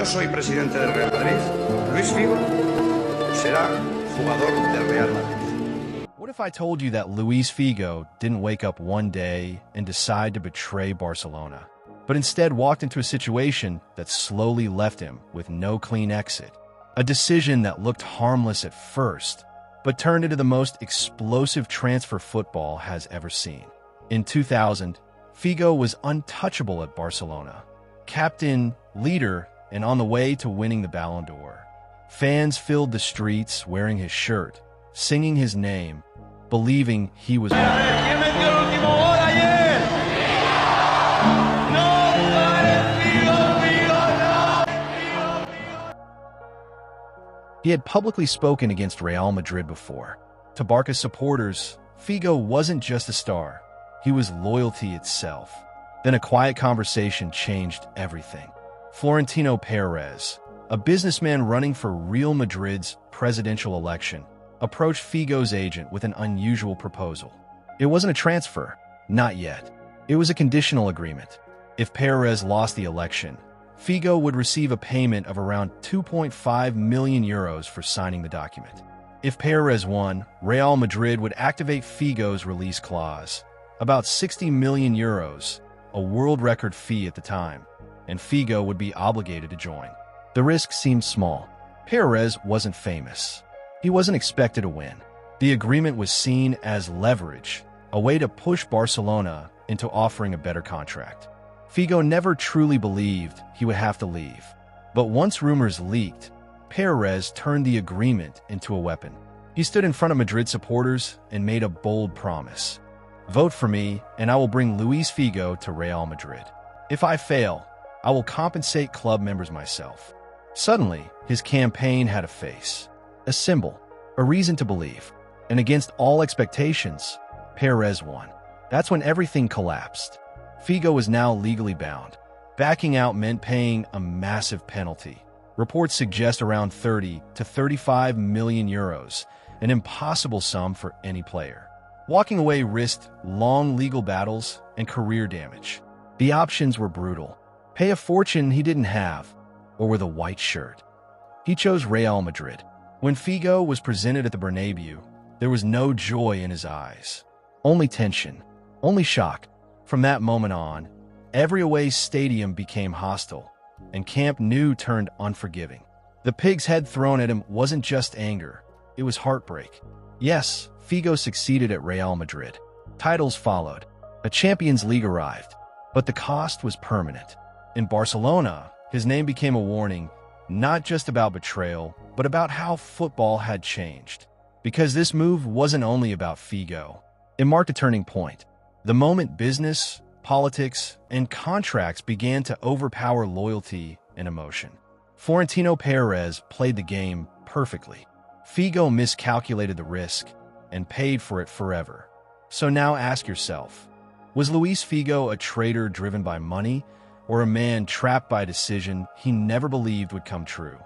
yo soy presidente del Real Madrid, Luis Figo será jugador del Real Madrid. What if I told you that Luis Figo didn't wake up one day and decide to betray Barcelona, but instead walked into a situation that slowly left him with no clean exit? A decision that looked harmless at first, but turned into the most explosive transfer football has ever seen. In 2000, Figo was untouchable at Barcelona. Captain, leader, and on the way to winning the Ballon d'Or. Fans filled the streets wearing his shirt, singing his name, believing he was He had publicly spoken against Real Madrid before. To Barca's supporters, Figo wasn't just a star, he was loyalty itself. Then a quiet conversation changed everything. Florentino Pérez, a businessman running for Real Madrid's presidential election, approached Figo's agent with an unusual proposal. It wasn't a transfer, not yet. It was a conditional agreement. If Pérez lost the election, Figo would receive a payment of around 2.5 million euros for signing the document. If Pérez won, Real Madrid would activate Figo's release clause, about 60 million euros, a world record fee at the time, and Figo would be obligated to join. The risk seemed small. Pérez wasn't famous. He wasn't expected to win. The agreement was seen as leverage, a way to push Barcelona into offering a better contract. Figo never truly believed he would have to leave. But once rumors leaked, Pérez turned the agreement into a weapon. He stood in front of Madrid supporters and made a bold promise. Vote for me, and I will bring Luis Figo to Real Madrid. If I fail, I will compensate club members myself. Suddenly, his campaign had a face, a symbol, a reason to believe. And against all expectations, Pérez won. That's when everything collapsed. Figo was now legally bound. Backing out meant paying a massive penalty. Reports suggest around 30 to 35 million euros, an impossible sum for any player. Walking away risked long legal battles and career damage. The options were brutal. Pay a fortune he didn't have, or with a white shirt. He chose Real Madrid. When Figo was presented at the Bernabeu, there was no joy in his eyes. Only tension, only shock. From that moment on, every away stadium became hostile, and Camp Nou turned unforgiving. The pig's head thrown at him wasn't just anger, it was heartbreak. Yes, Figo succeeded at Real Madrid. Titles followed. A Champions League arrived, but the cost was permanent. In Barcelona, his name became a warning, not just about betrayal, but about how football had changed. Because this move wasn't only about Figo. It marked a turning point. The moment business, politics, and contracts began to overpower loyalty and emotion. Florentino Pérez played the game perfectly. Figo miscalculated the risk and paid for it forever. So now ask yourself, was Luis Figo a traitor driven by money, or a man trapped by a decision he never believed would come true?